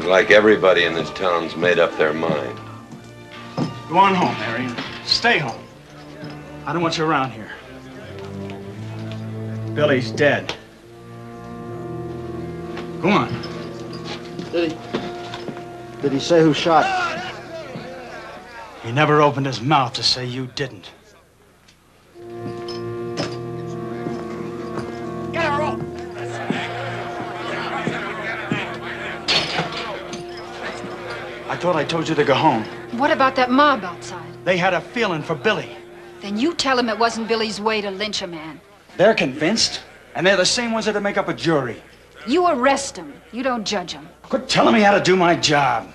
like everybody in this town's made up their mind. Go on home, Harry. Stay home. I don't want you around here. Billy's dead. Go on. Did he say who shot him? He never opened his mouth to say you didn't. Get her off! I thought I told you to go home. What about that mob outside? They had a feeling for Billy. Then you tell him it wasn't Billy's way to lynch a man. They're convinced, and they're the same ones that make up a jury. You arrest him. You don't judge him. Quit telling me how to do my job.